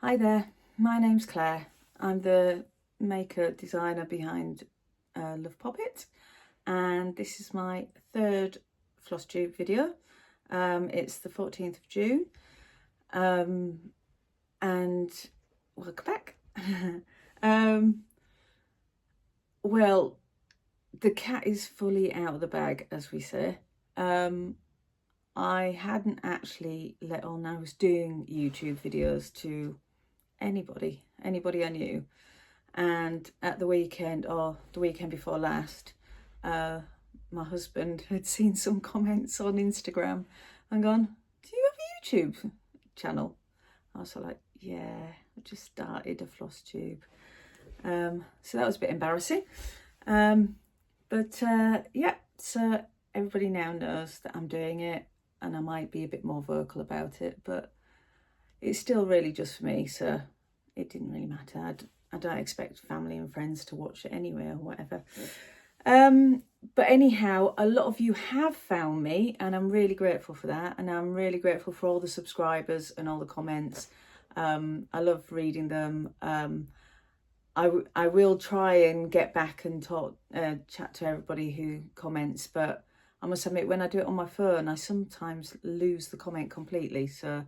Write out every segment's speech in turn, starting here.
Hi there, my name's Claire. I'm the maker designer behind Love Poppet, and this is my third Flosstube video. It's the 14th of June, and welcome back. Well, the cat is fully out of the bag, as we say. I hadn't actually let on I was doing YouTube videos to anybody I knew, and at the weekend, or the weekend before last, my husband had seen some comments on Instagram and gone, "Do you have a YouTube channel?" I was like, "Yeah, I just started a Flosstube." So that was a bit embarrassing, but yeah, so everybody now knows that I'm doing it, and I might be a bit more vocal about it, but it's still really just for me, so it didn't really matter. I don't expect family and friends to watch it anyway or whatever. But anyhow, a lot of you have found me, and I'm really grateful for that, and I'm really grateful for all the subscribers and all the comments. I love reading them. I will try and get back and talk, chat to everybody who comments, but I must admit, when I do it on my phone, I sometimes lose the comment completely, so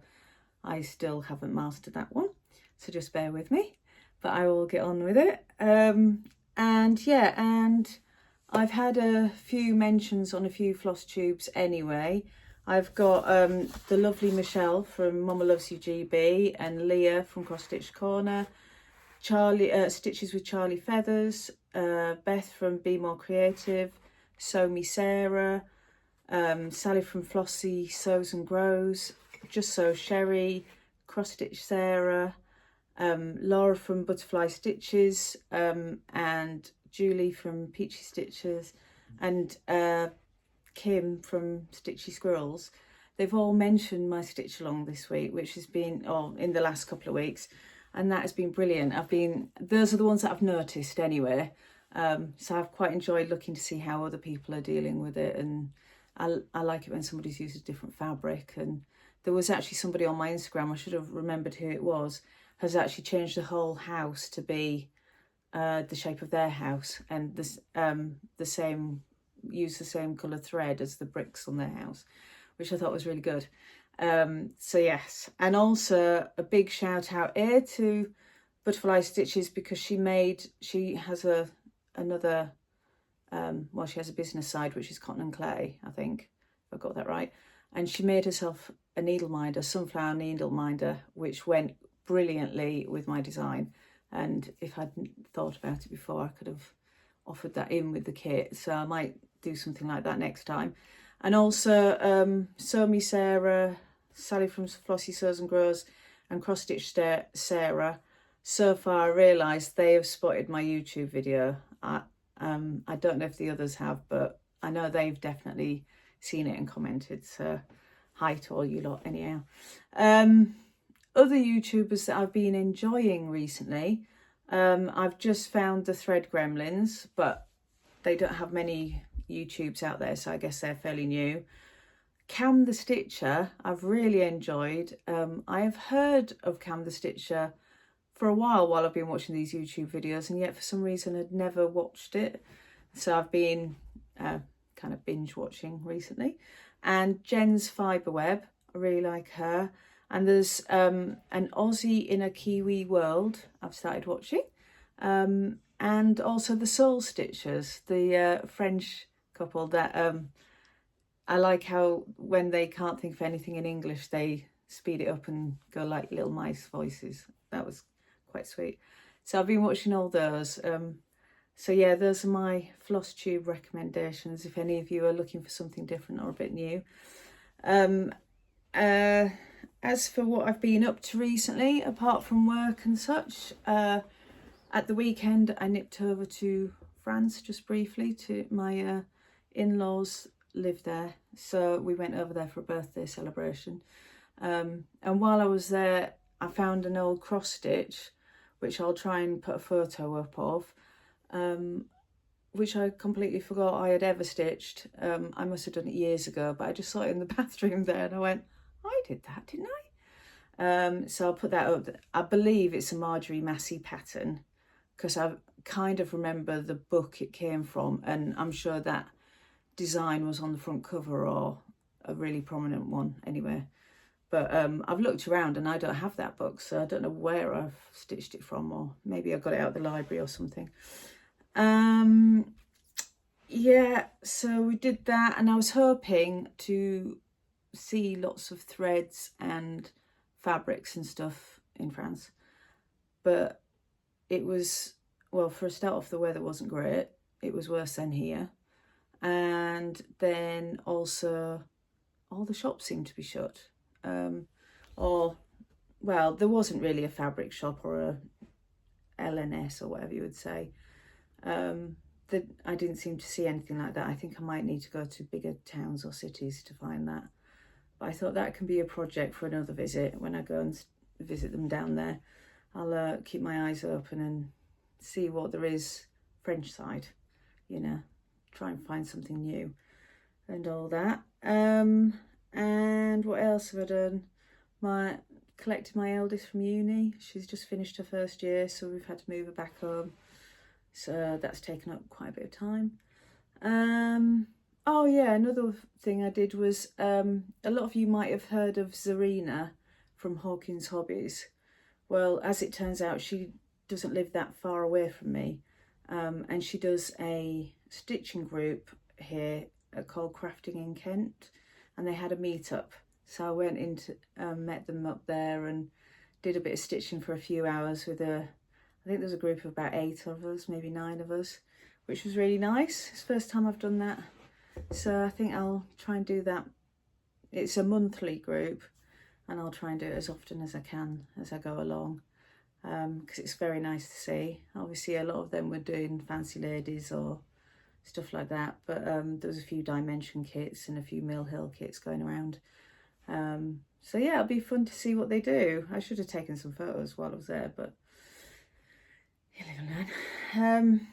I still haven't mastered that one, so just bear with me, but I will get on with it. And yeah, and I've had a few mentions on a few Flosstubes anyway. I've got the lovely Michelle from Mama Loves You GB, and Leah from XStitch Corner, Charlie Stitches with Charlie Feathers, Beth from Be More Creative, Sew Me Sarah, Sally from Flossie Sews and Grows, Just So Sherry, Cross Stitch Sarah, Laura from Butterfly Stitches, and Julie from Peachy Stitches, and Kim from Stitchy Squirrels. They've all mentioned my stitch along this week, which has been, in the last couple of weeks, and that has been brilliant. Those are the ones that I've noticed anyway. So I've quite enjoyed looking to see how other people are dealing with it, and I like it when somebody's used a different fabric. And there was actually somebody on my Instagram, I should have remembered who it was, has actually changed the whole house to be the shape of their house, and this use the same colour thread as the bricks on their house, which I thought was really good. So yes, and also a big shout out here to Butterfly Stitches, because she has another she has a business side, which is cotton and clay, I think, if I got that right, and she made herself a needle minder, sunflower needle minder, which went brilliantly with my design. And if I'd thought about it before, I could have offered that in with the kit, so I might do something like that next time. And also Sew Me Sarah, Sally from Flossie Sews and Grows, and Cross Stitch Sarah. So far, I realised they have spotted my YouTube video. I don't know if the others have, but I know they've definitely seen it and commented, so hi to all you lot anyhow. Other YouTubers that I've been enjoying recently, I've just found the Thread Gremlins, but they don't have many YouTubes out there, so I guess they're fairly new. Cam the Stitcher, I've really enjoyed. I have heard of Cam the Stitcher for a while I've been watching these YouTube videos, and yet for some reason I'd never watched it. So I've been kind of binge watching recently. And Jen's Fiberweb, I really like her. And there's an Aussie in a Kiwi World I've started watching. And also the Soul Stitchers, the French couple that I like how when they can't think of anything in English, they speed it up and go like little mice voices. That was quite sweet. So I've been watching all those. So yeah, those are my Flosstube recommendations if any of you are looking for something different or a bit new. As for what I've been up to recently, apart from work and such, at the weekend I nipped over to France just briefly. To my in-laws live there, so we went over there for a birthday celebration. And while I was there, I found an old cross stitch, which I'll try and put a photo up of, which I completely forgot I had ever stitched. I must have done it years ago, but I just saw it in the bathroom there and I went, I did that, didn't So I'll put that up. I believe it's a Marjorie Massey pattern, because I kind of remember the book it came from, and I'm sure that design was on the front cover or a really prominent one anyway. But I've looked around and I don't have that book, so I don't know where I've stitched it from, or maybe I got it out of the library or something. Yeah, so we did that, and I was hoping to see lots of threads and fabrics and stuff in France, but it was, well, for a start off, the weather wasn't great. It was worse than here, and then also all the shops seemed to be shut. Or, well, there wasn't really a fabric shop or a LNS or whatever you would say. I didn't seem to see anything like that. I think I might need to go to bigger towns or cities to find that. But I thought that can be a project for another visit. When I go and visit them down there, I'll keep my eyes open and see what there is French side, you know, try and find something new and all that. And what else have I done? Collected my eldest from uni. She's just finished her first year, so we've had to move her back home. So that's taken up quite a bit of time. Oh yeah, another thing I did was, a lot of you might have heard of Zarina from Hawkins Hobbies. Well, as it turns out, she doesn't live that far away from me. And she does a stitching group here called Crafting in Kent, and they had a meetup. So I went into, met them up there and did a bit of stitching for a few hours with I think there's a group of about 8 of us, maybe 9 of us, which was really nice. It's the first time I've done that. So I think I'll try and do that. It's a monthly group, and I'll try and do it as often as I can as I go along, because it's very nice to see. Obviously, a lot of them were doing fancy ladies or stuff like that, but there was a few dimension kits and a few Mill Hill kits going around. So yeah, it'll be fun to see what they do. I should have taken some photos while I was there, but you live and learn.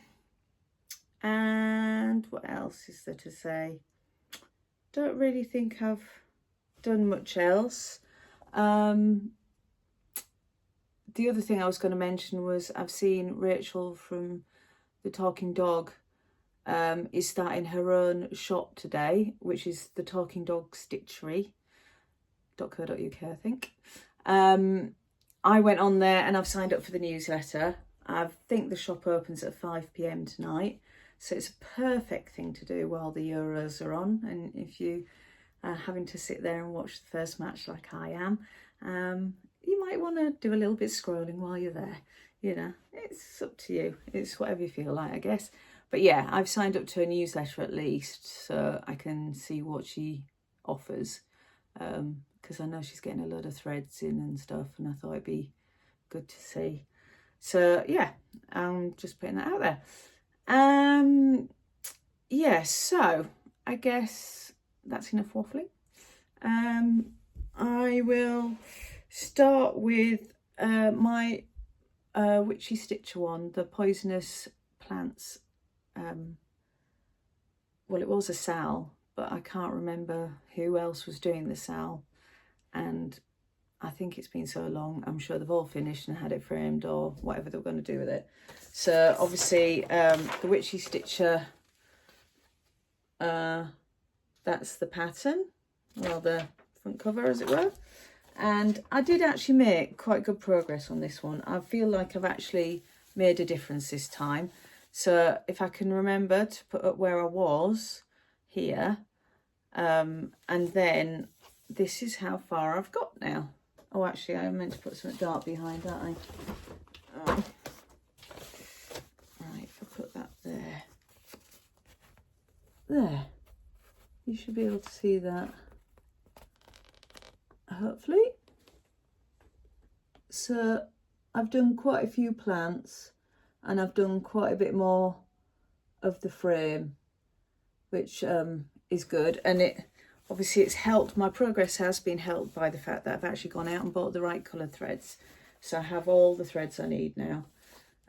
And what else is there to say? Don't really think I've done much else. The other thing I was going to mention was I've seen Rachel from the Talking Dog is starting her own shop today, which is the Talking Dog Stitchery.co.uk, I think. I went on there and I've signed up for the newsletter. I think the shop opens at 5 PM tonight, so it's a perfect thing to do while the Euros are on, and if you are having to sit there and watch the first match like I am, you might want to do a little bit scrolling while you're there. You know, it's up to you. It's whatever you feel like, I guess. But yeah, I've signed up to a newsletter at least, so I can see what she offers, because I know she's getting a load of threads in and stuff, and I thought it'd be good to see. So yeah, I'm just putting that out there. Yeah, so I guess that's enough waffling. I will start with my Witchy Stitcher one, the Poisonous Plants. Well, it was a Sal, but I can't remember who else was doing the Sal, and I think it's been so long, I'm sure they've all finished and had it framed or whatever they were going to do with it. So obviously the Witchy Stitcher, that's the pattern, well, the front cover as it were. And I did actually make quite good progress on this one. I feel like I've actually made a difference this time. So if I can remember to put up where I was here, and then this is how far I've got now. Oh, actually, I meant to put something dark behind, aren't I? Oh. Right, if I put that there. There. You should be able to see that, hopefully. So, I've done quite a few plants, and I've done quite a bit more of the frame, which is good. And obviously it's helped, my progress has been helped by the fact that I've actually gone out and bought the right colour threads. So I have all the threads I need now.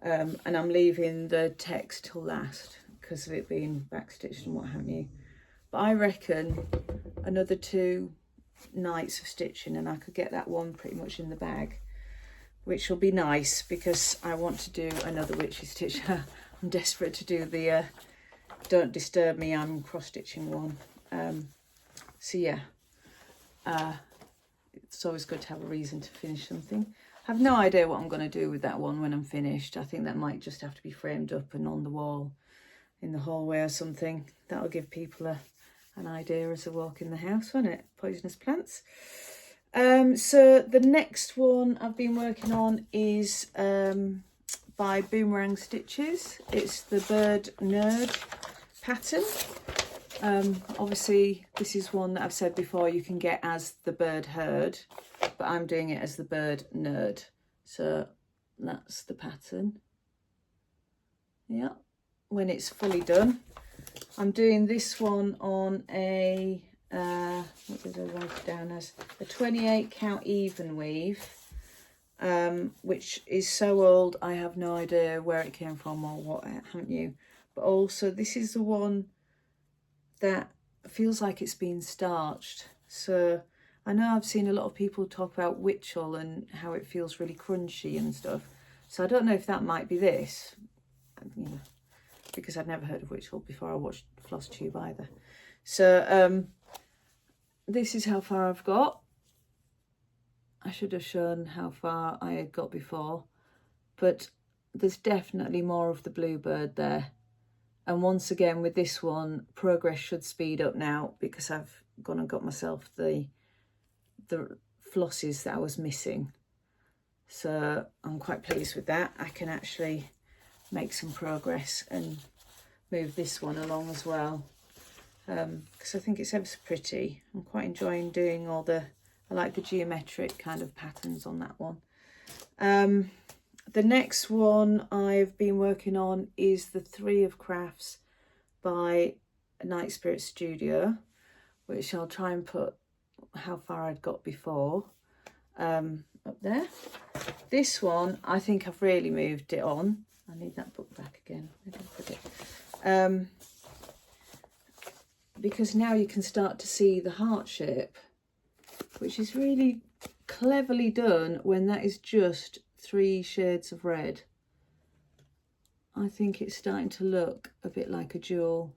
And I'm leaving the text till last because of it being backstitched and what have you. But I reckon another 2 nights of stitching, and I could get that one pretty much in the bag, which will be nice because I want to do another Witchy stitch. I'm desperate to do the Don't Disturb Me, I'm cross-stitching one. So yeah, it's always good to have a reason to finish something. I have no idea what I'm going to do with that one when I'm finished. I think that might just have to be framed up and on the wall in the hallway or something. That'll give people an idea as they walk in the house, won't it? Poisonous plants. So the next one I've been working on is by Boomerang Stitches. It's the Bird Nerd pattern. Obviously this is one that I've said before you can get as the Bird Herd, but I'm doing it as the Bird Nerd. So that's the pattern. Yeah, when it's fully done. I'm doing this one on a what did I write it down as? A 28 count even weave, which is so old I have no idea where it came from or what haven't you. But also this is the one that feels like it's been starched. So I know I've seen a lot of people talk about Witchy and how it feels really crunchy and stuff. So I don't know if that might be this, you know, because I'd never heard of Witchy before I watched Flosstube either. So this is how far I've got. I should have shown how far I had got before, but there's definitely more of the bluebird there. And once again with this one, progress should speed up now because I've gone and got myself the flosses that I was missing. So I'm quite pleased with that. I can actually make some progress and move this one along as well, because I think it's ever so pretty. I'm quite enjoying doing all the, I like the geometric kind of patterns on that one. The next one I've been working on is the 3 of Crafts by Night Spirit Studio, which I'll try and put how far I'd got before up there. This one, I think I've really moved it on. I need that book back again. Where did I put it? Because now you can start to see the heart shape, which is really cleverly done when that is just 3 shades of red. I think it's starting to look a bit like a jewel.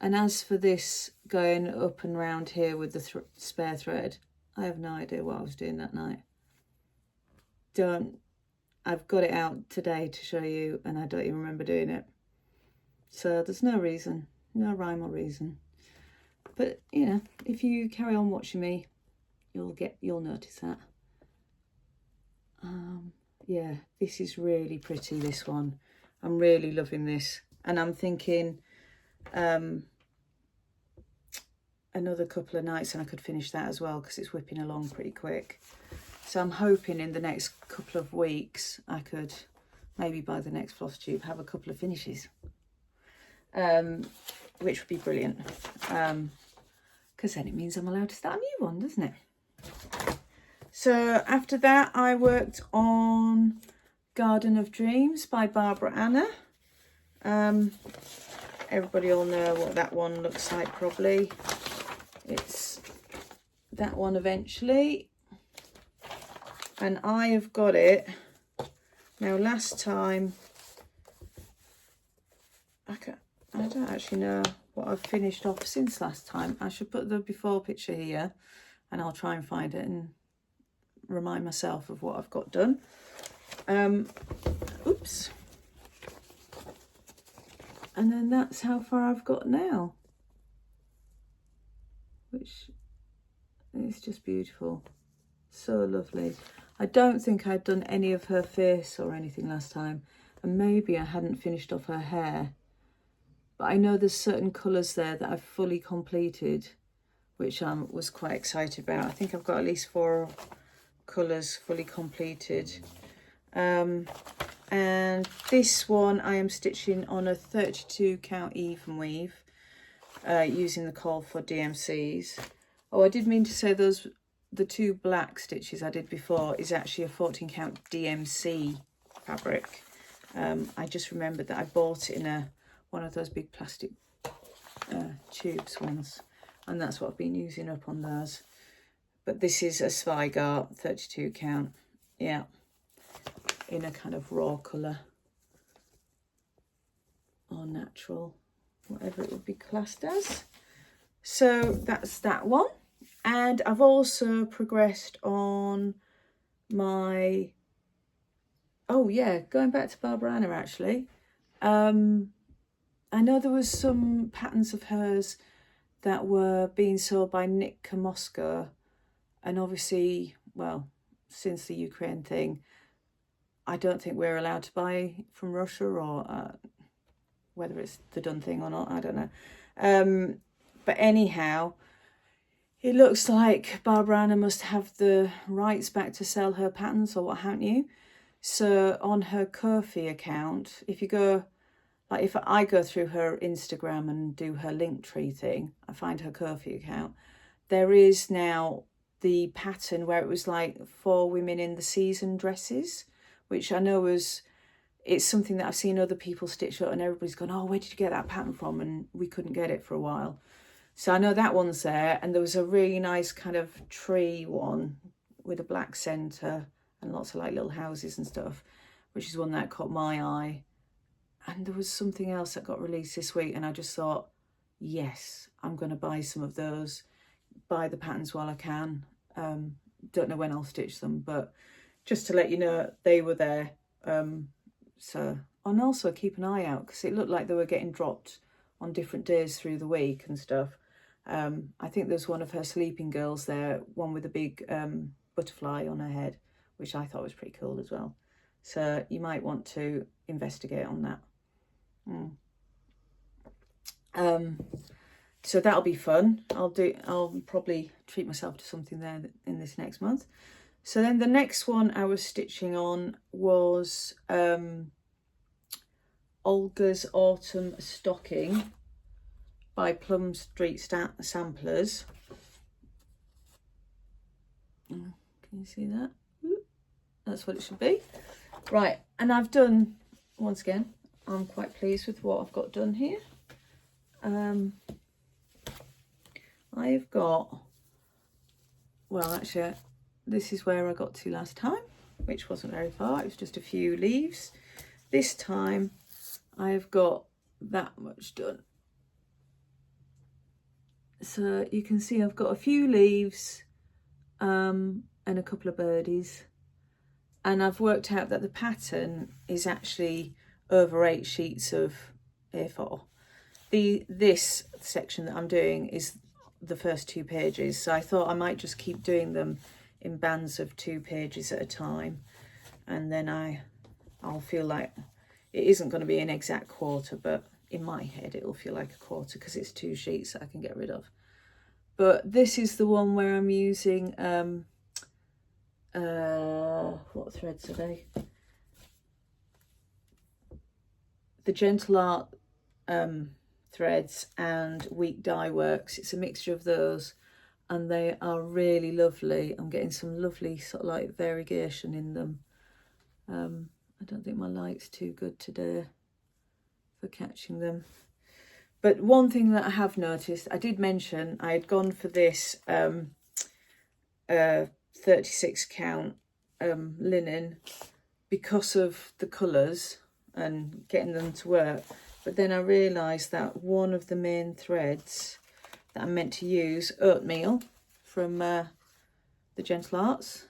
And as for this going up and round here with the spare thread, I have no idea what I was doing that night. I've got it out today to show you and I don't even remember doing it. So there's no reason, no rhyme or reason. But you know, if you carry on watching me, you'll notice that. Yeah, this is really pretty, this one. I'm really loving this. And I'm thinking another couple of nights and I could finish that as well because it's whipping along pretty quick. So I'm hoping in the next couple of weeks I could, maybe by the next Flosstube, have a couple of finishes, which would be brilliant, because then it means I'm allowed to start a new one, doesn't it? So after that I worked on Garden of Dreams by Barbara Anna. Everybody will know what that one looks like probably. It's that one eventually. And I have got it. Now last time, I don't actually know what I've finished off since last time. I should put the before picture here and I'll try and find it and remind myself of what I've got done. Oops. And then that's how far I've got now, which is just beautiful. So lovely. I don't think I'd done any of her face or anything last time, and maybe I hadn't finished off her hair, but I know there's certain colours there that I've fully completed, which I was quite excited about. I think I've got at least 4 colours fully completed. And this one I am stitching on a 32 count even weave, using the call for DMCs. Oh, I did mean to say the 2 black stitches I did before is actually a 14 count DMC fabric. I just remembered that I bought it in one of those big plastic tubes once, and that's what I've been using up on those. but this is a Zweigart 32 count, yeah, in a kind of raw colour or natural, whatever it would be classed as. So that's that one. And I've also progressed on my, oh yeah, going back to Barbara actually. I know there was some patterns of hers that were being sold by Nick Kamosko, and obviously, well, since the Ukraine thing, I don't think we're allowed to buy from Russia, or whether it's the done thing or not, I don't know. But anyhow, it looks like Barbara must have the rights back to sell her patterns or what have you. So on her Coffe account, if you go, like if I go through her Instagram and do her Linktree thing, I find her Coffe account, there is now the pattern where it was like for women in the season dresses, which I know it's something that I've seen other people stitch up, and everybody's gone, oh, where did you get that pattern from? And we couldn't get it for a while. So I know that one's there, and there was a really nice kind of tree one with a black centre and lots of like little houses and stuff, which is one that caught my eye. And there was something else that got released this week, and I just thought, yes, I'm going to buy some of those, buy the patterns while I can. Don't know when I'll stitch them, but just to let you know, they were there. So, and also keep an eye out, because it looked like they were getting dropped on different days through the week and stuff. I think there's one of her sleeping girls there, one with a big butterfly on her head, which I thought was pretty cool as well. So you might want to investigate on that. So that'll be fun. I'll probably treat myself to something there in this next month. So then the next one I was stitching on was Olga's Autumn Stocking by Plum Street Samplers. Can you see that? That's what it should be. Right, and I've done, once again, I'm quite pleased with what I've got done here. I've got, well, actually, this is where I got to last time, which wasn't very far. It was just a few leaves. This time, I've got that much done. So you can see I've got a few leaves and a couple of birdies. And I've worked out that the pattern is actually over 8 sheets of A4. This section that I'm doing is the first 2 pages. So I thought I might just keep doing them in bands of 2 pages at a time. And then I'll feel like it isn't going to be an exact quarter, but in my head it'll feel like a quarter because it's 2 sheets that I can get rid of. But this is the one where I'm using what threads are they? The Gentle Art threads and Week Dye Works. It's a mixture of those, and they are really lovely. I'm getting some lovely sort of like variegation in them. I don't think my light's too good today for catching them. But one thing that I have noticed, I did mention I had gone for this 36 count linen because of the colours and getting them to work. But then I realised that one of the main threads that I'm meant to use, oatmeal from the Gentle Arts,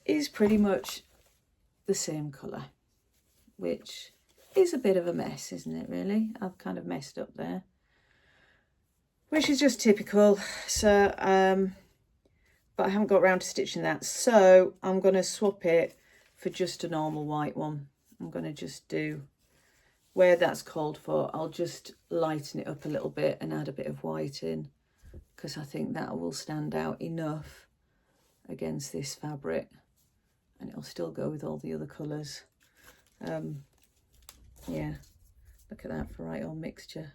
is pretty much the same colour, which is a bit of a mess, isn't it, really? I've kind of messed up there, which is just typical. So but I haven't got around to stitching that, so I'm going to swap it for just a normal white one. I'm going to just do, where that's called for, I'll just lighten it up a little bit and add a bit of white in, because I think that will stand out enough against this fabric, and it'll still go with all the other colours. Yeah, look at that variety mixture.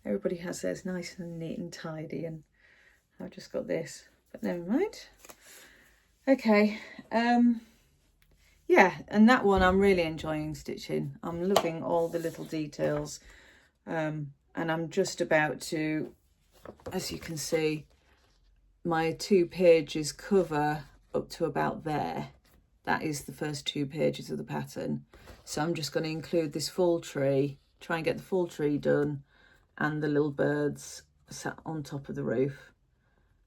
Everybody has theirs nice and neat and tidy, and I've just got this, but never mind. Okay, yeah, and that one I'm really enjoying stitching. I'm loving all the little details, and I'm just about to, as you can see, my 2 pages cover up to about there. That is the first 2 pages of the pattern. So I'm just going to include this full tree, try and get the full tree done and the little birds sat on top of the roof.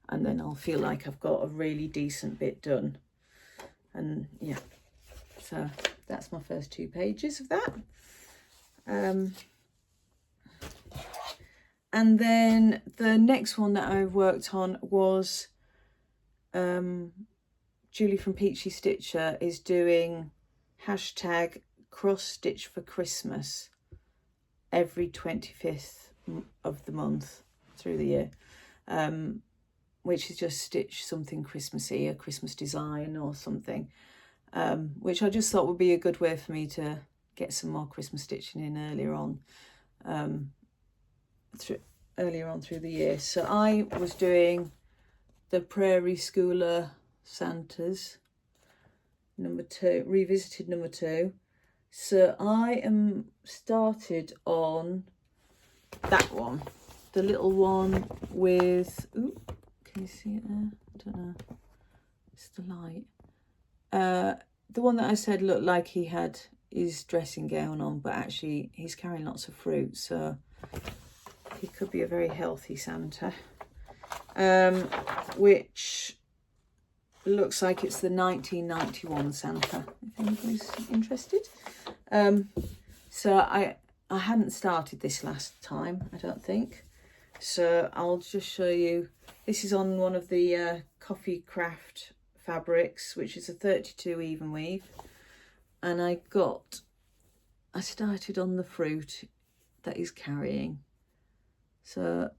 And then I'll feel like I've got a really decent bit done. And yeah, so that's my first 2 pages of that. And then the next one that I worked on was Julie from Peachy Stitcher is doing hashtag cross stitch for Christmas every 25th of the month through the year, which is just stitch something Christmassy, a Christmas design or something, which I just thought would be a good way for me to get some more Christmas stitching in earlier on through the year. So I was doing the Prairie Schooler Santas number 2, revisited number 2. So I am started on that one, the little one with, ooh, can you see it there? I don't know, it's the light. The one that I said looked like he had his dressing gown on, but actually he's carrying lots of fruit, so he could be a very healthy Santa, which looks like it's the 1991 Santa, if anybody's interested. So I hadn't started this last time, I don't think, so I'll just show you. This is on one of the Coffe craft fabrics, which is a 32 even weave, and I started on the fruit that he's carrying. So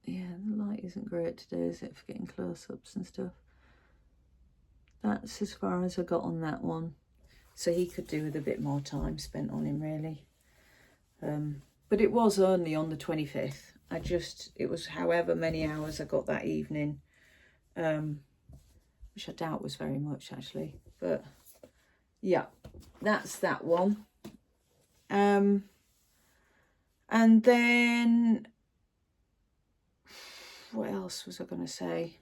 yeah, the light isn't great today, is it, for getting close-ups and stuff. That's as far as I got on that one. So he could do with a bit more time spent on him, really. But it was only on the 25th. It was however many hours I got that evening, which I doubt was very much actually. But yeah, that's that one. And then what else was I going to say?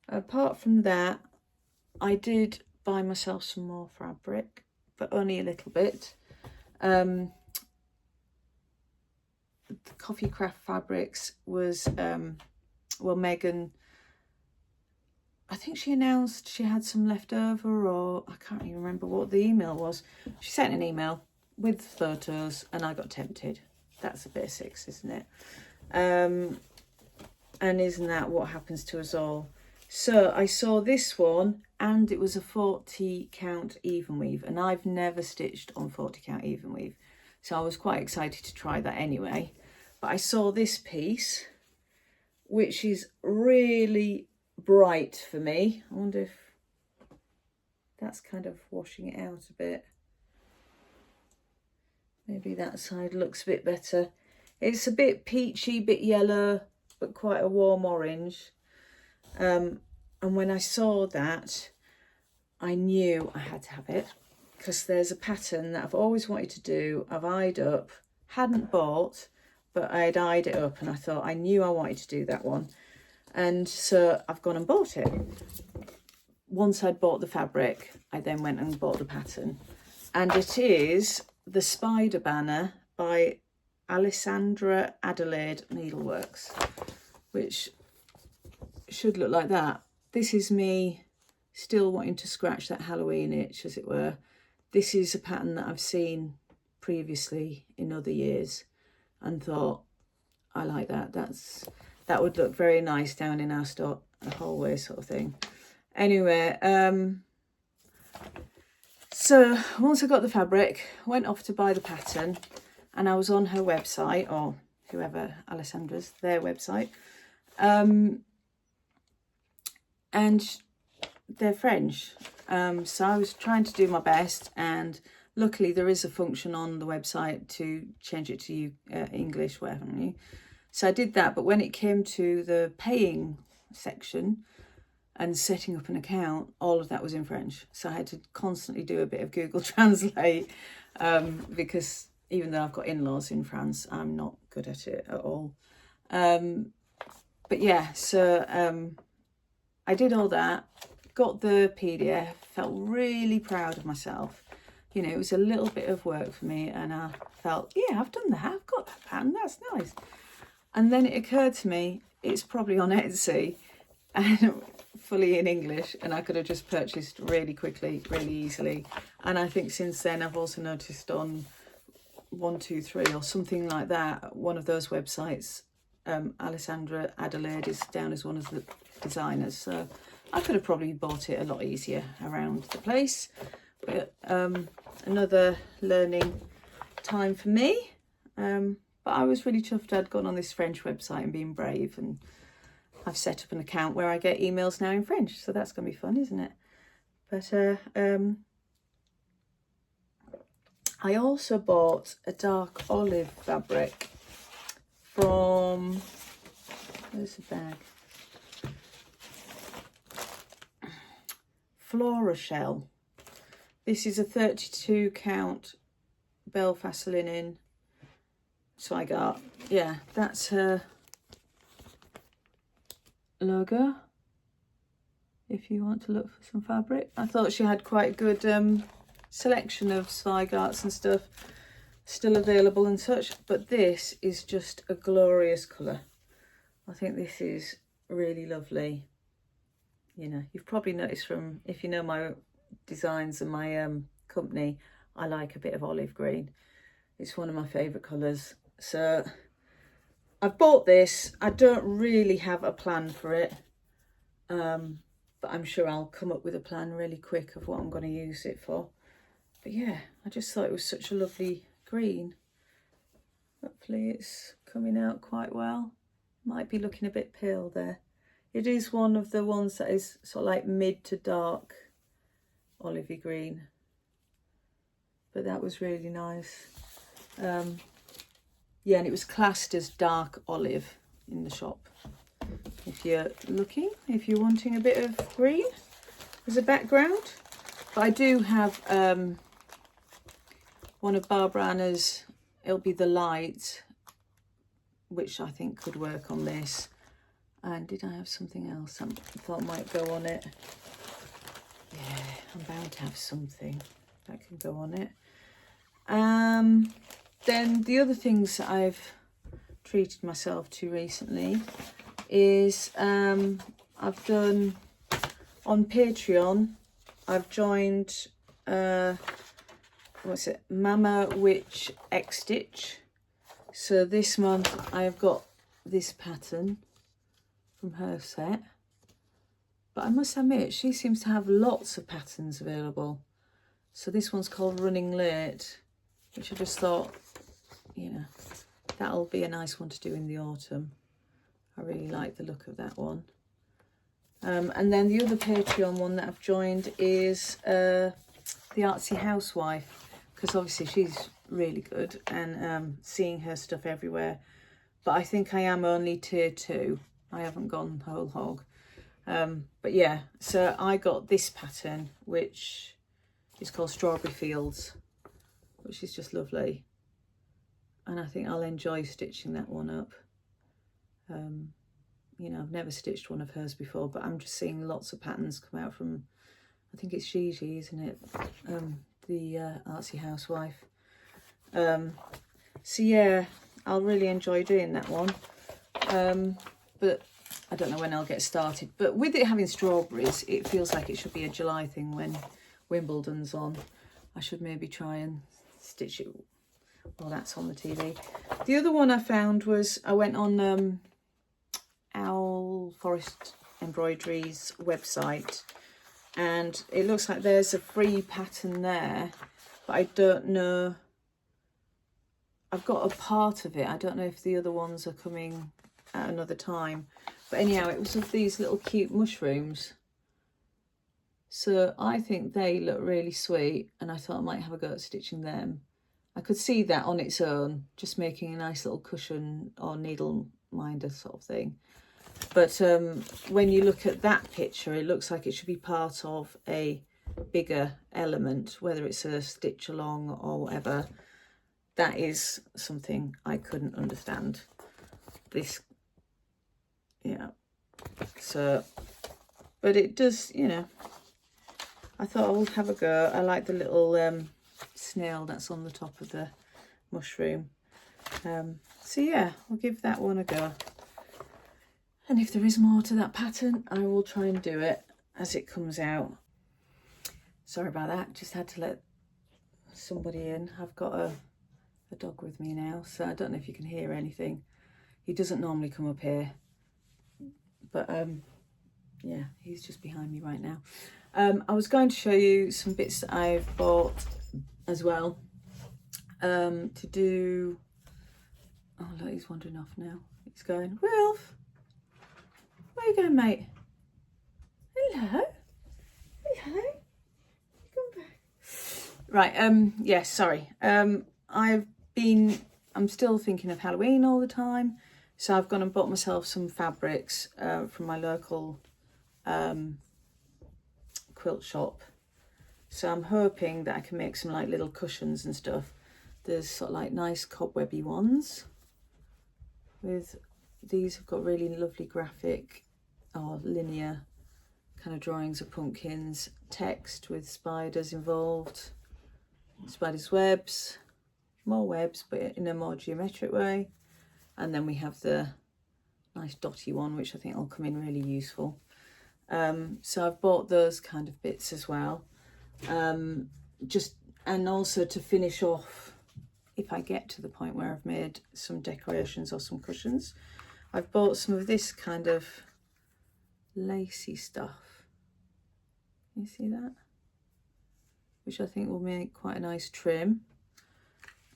Apart from that, I did buy myself some more fabric, but only a little bit. The Coffe Craft Fabrics was, well, Megan, I think she announced she had some left over, or I can't even remember what the email was. She sent an email with photos and I got tempted. That's the basics, isn't it? And isn't that what happens to us all? So I saw this one, and it was a 40 count even weave, and I've never stitched on 40 count even weave, so I was quite excited to try that anyway. But I saw this piece, which is really bright for me. I wonder if that's kind of washing it out a bit. Maybe that side looks a bit better. It's a bit peachy, bit yellow, but quite a warm orange. And when I saw that, I knew I had to have it, because there's a pattern that I've always wanted to do. I've eyed up, hadn't bought, but I had eyed it up, and I thought I knew I wanted to do that one. And so I've gone and bought it. Once I'd bought the fabric, I then went and bought the pattern. And it is the Spider Banner by Alessandra, Adelaide Needleworks, which should look like that. This is me still wanting to scratch that Halloween itch, as it were. This is a pattern that I've seen previously in other years and thought, I like that. That would look very nice down in our stock, a hallway sort of thing. Anyway, so once I got the fabric, went off to buy the pattern, and I was on her website, or whoever, Alessandra's, their website. And they're French, so I was trying to do my best, and luckily there is a function on the website to change it to English, whatever. So I did that, but when it came to the paying section and setting up an account, all of that was in French. So I had to constantly do a bit of Google Translate, because even though I've got in-laws in France, I'm not good at it at all. but yeah, so I did all that, got the PDF, felt really proud of myself. You know, it was a little bit of work for me, and I felt, yeah, I've done that, I've got that pattern, that's nice. And then it occurred to me, it's probably on Etsy and fully in English, and I could have just purchased really quickly, really easily. And I think since then I've also noticed on 123 or something like that, one of those websites, Alessandra Adelaide is down as one of the designers, so I could have probably bought it a lot easier around the place. But another learning time for me, but I was really chuffed I'd gone on this French website and been brave, and I've set up an account where I get emails now in French, so that's going to be fun, isn't it? But I also bought a dark olive fabric from, where's the bag? Florashell. This is a 32 count Belfast linen. So I got, yeah, that's her logo, if you want to look for some fabric. I thought she had quite a good selection of Swigarts and stuff still available and such, but this is just a glorious colour. I think this is really lovely. You know, you've probably noticed from, if you know my designs and my company, I like a bit of olive green. It's one of my favourite colours. So I've bought this. I don't really have a plan for it, but I'm sure I'll come up with a plan really quick of what I'm going to use it for. But yeah, I just thought it was such a lovely green. Hopefully it's coming out quite well. Might be looking a bit pale there. It is one of the ones that is sort of like mid to dark olivey green, but that was really nice. Yeah, and it was classed as dark olive in the shop. If you're looking, if you're wanting a bit of green as a background. But I do have one of Barbara Anna's, it'll be the light, which I think could work on this. And did I have something else I thought might go on it? Yeah, I'm bound to have something that can go on it. Then the other things that I've treated myself to recently is I've done on Patreon, I've joined what's it, Mama Witch XStitch. So this month I've got this pattern from her set, but I must admit she seems to have lots of patterns available. So this one's called Running Late, which I just thought, you know, that'll be a nice one to do in the autumn. I really like the look of that one. And then the other Patreon one that I've joined is the Artsy Housewife, because obviously she's really good, and seeing her stuff everywhere. But I think I am only tier 2. I haven't gone whole hog. But yeah, so I got this pattern, which is called Strawberry Fields, which is just lovely. And I think I'll enjoy stitching that one up. You know, I've never stitched one of hers before, but I'm just seeing lots of patterns come out from, I think it's Gigi, isn't it? The Artsy Housewife. So yeah, I'll really enjoy doing that one. But I don't know when I'll get started. But with it having strawberries, it feels like it should be a July thing when Wimbledon's on. I should maybe try and stitch it while that's on the TV. The other one I found was, I went on Owl Forest Embroidery's website, and it looks like there's a free pattern there, but I don't know. I've got a part of it. I don't know if the other ones are coming at another time. But anyhow, it was of these little cute mushrooms. So I think they look really sweet, and I thought I might have a go at stitching them. I could see that on its own, just making a nice little cushion or needle minder sort of thing. But when you look at that picture, it looks like it should be part of a bigger element, whether it's a stitch along or whatever. That is something I couldn't understand. This Yeah, so, but it does, you know, I thought I would have a go. I like the little snail that's on the top of the mushroom. So yeah, I'll give that one a go. And if there is more to that pattern, I will try and do it as it comes out. Sorry about that, just had to let somebody in. I've got a dog with me now, so I don't know if you can hear anything. He doesn't normally come up here, but yeah, he's just behind me right now. I was going to show you some bits that I've bought as well to do. Oh look, he's wandering off now. He's going, Wilf, where are you going, mate? Hello, hello, come back. Right, yeah, sorry. I'm still thinking of Halloween all the time, so I've gone and bought myself some fabrics from my local quilt shop. So I'm hoping that I can make some like little cushions and stuff. There's sort of like nice cobwebby ones with these have got really lovely graphic or linear kind of drawings of pumpkins, text with spiders involved, spiders' webs, more webs but in a more geometric way, and then we have the nice dotty one which I think will come in really useful. So I've bought those kind of bits as well, and also to finish off, if I get to the point where I've made some decorations or some cushions, I've bought some of this kind of lacy stuff. You see that? Which I think will make quite a nice trim.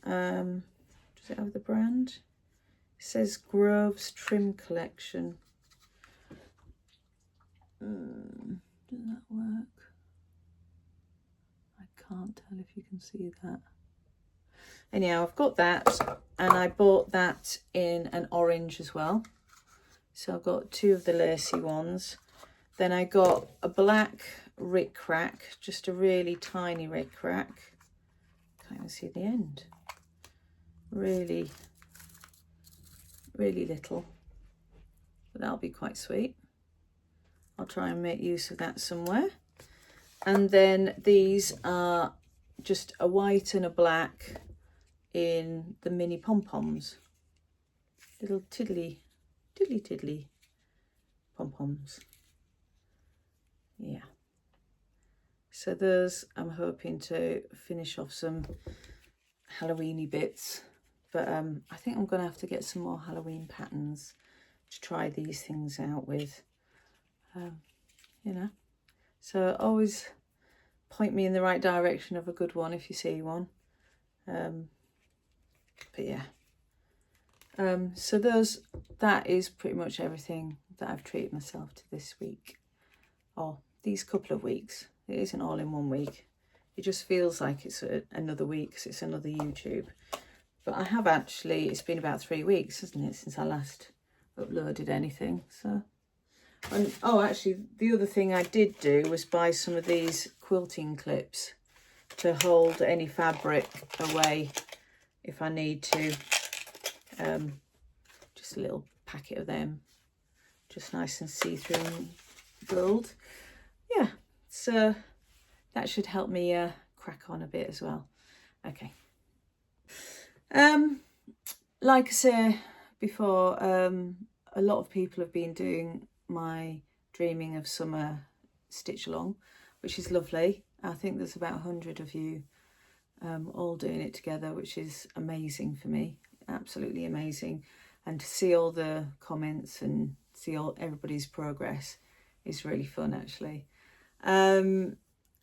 Does it have the brand? It says Grove's Trim Collection. Does that work? I can't tell if you can see that. Anyhow, I've got that, and I bought that in an orange as well. So I've got two of the lacy ones. Then I got a black rick rack, just a really tiny rick rack. Can't even see the end. Really, really little. But that'll be quite sweet. I'll try and make use of that somewhere. And then these are just a white and a black in the mini pom-poms. Little tiddly pom-poms. Yeah. So those I'm hoping to finish off some Halloweeny bits. But I think I'm going to have to get some more Halloween patterns to try these things out with. You know, so always point me in the right direction of a good one if you see one. But yeah, so that is pretty much everything that I've treated myself to this week, or these couple of weeks. It isn't all in 1 week. It just feels like it's another week because it's another YouTube. But I have actually, it's been about 3 weeks, hasn't it, since I last uploaded anything. So, and oh, actually, the other thing I did do was buy some of these quilting clips to hold any fabric away if I need to. Just a little packet of them, just nice and see-through and gold. Yeah, so that should help me crack on a bit as well. Okay. Like I say before, a lot of people have been doing my Dreaming of Summer stitch along, which is lovely. I think there's about 100 of you all doing it together, which is amazing for me, absolutely amazing. And to see all the comments and see everybody's progress is really fun, actually.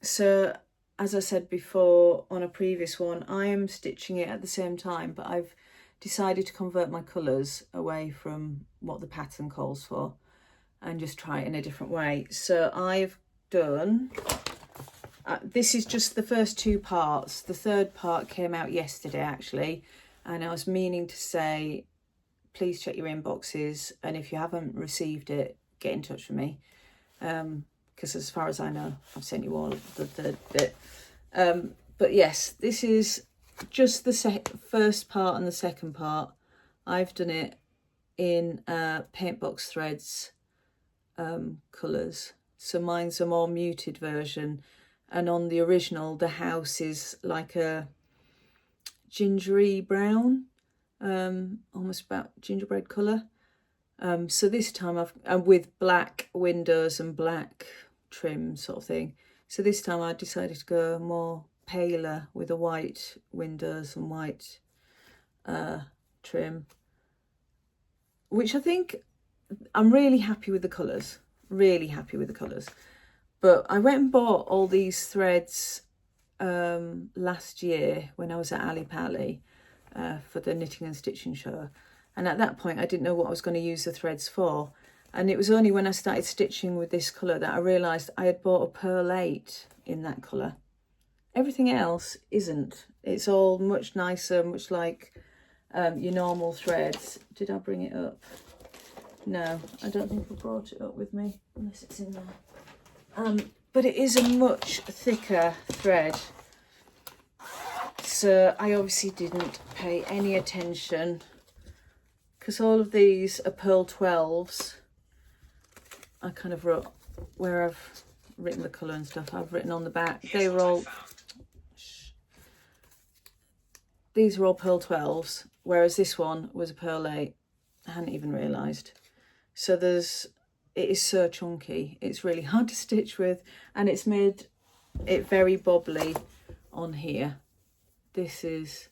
So as I said before on a previous one, I am stitching it at the same time, but I've decided to convert my colours away from what the pattern calls for and just try it in a different way. So I've done, this is just the first 2 parts. The third part came out yesterday, actually, and I was meaning to say, please check your inboxes, and if you haven't received it, get in touch with me, because as far as I know, I've sent you all the third bit. But yes, this is just the first part and the second part. I've done it in paint box threads colours. So mine's a more muted version, and on the original the house is like a gingery brown, almost about gingerbread colour. So this time I'm with black windows and black trim sort of thing. So this time I decided to go more paler with the white windows and white trim, which I think I'm really happy with the colours, really happy with the colours. But I went and bought all these threads last year when I was at Ali Pali for the knitting and stitching show, and at that point I didn't know what I was going to use the threads for, and it was only when I started stitching with this colour that I realised I had bought a Pearl 8 in that colour. Everything else isn't. It's all much nicer, much like your normal threads. Did I bring it up? No, I don't think I brought it up with me, unless it's in there. But it is a much thicker thread. So I obviously didn't pay any attention, because all of these are Pearl 12s. I kind of wrote where I've written the colour and stuff. I've written on the back. They were all... These were all Pearl 12s, whereas this one was a Pearl 8. I hadn't even realised. So it is so chunky. It's really hard to stitch with, and it's made it very bobbly on here. This is,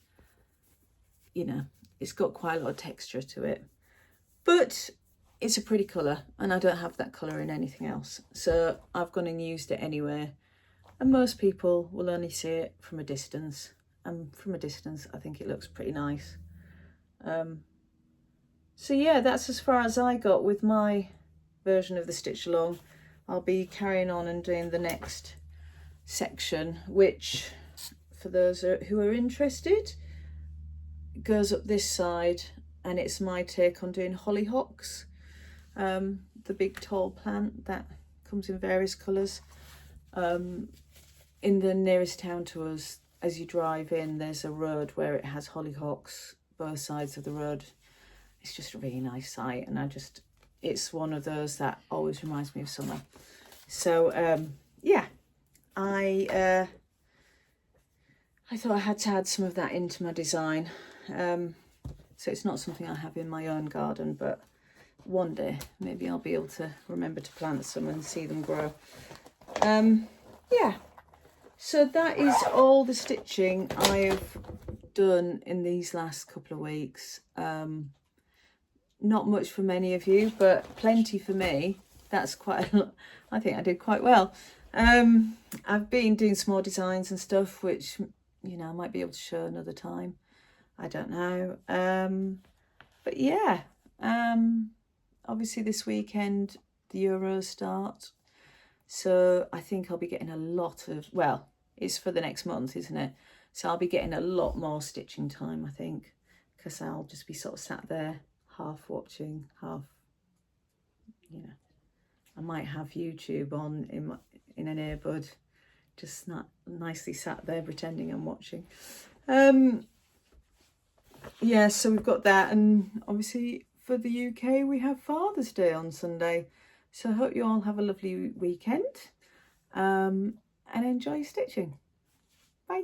you know, it's got quite a lot of texture to it, but it's a pretty colour, and I don't have that colour in anything else. So I've gone and used it anyway, and most people will only see it from a distance. And from a distance, I think it looks pretty nice. So yeah, that's as far as I got with my version of the stitch along. I'll be carrying on and doing the next section, which, for those who are interested, goes up this side, and it's my take on doing hollyhocks, the big tall plant that comes in various colours. In the nearest town to us, as you drive in, there's a road where it has hollyhocks both sides of the road. It's just a really nice sight, and it's one of those that always reminds me of summer. So yeah, I thought I had to add some of that into my design. So it's not something I have in my own garden, but one day maybe I'll be able to remember to plant some and see them grow. Yeah. So that is all the stitching I've done in these last couple of weeks. Not much for many of you, but plenty for me. That's quite a lot. I think I did quite well. I've been doing some more designs and stuff, which, you know, I might be able to show another time. I don't know. But yeah, obviously this weekend the Euros start. So I think I'll be getting a lot of, well, it's for the next month, isn't it? So I'll be getting a lot more stitching time, I think, because I'll just be sort of sat there, half watching, half, you know, I might have YouTube on in an earbud, just not nicely sat there pretending I'm watching. Yeah, so we've got that, and obviously for the UK we have Father's Day on Sunday. So I hope you all have a lovely weekend and enjoy stitching. Bye.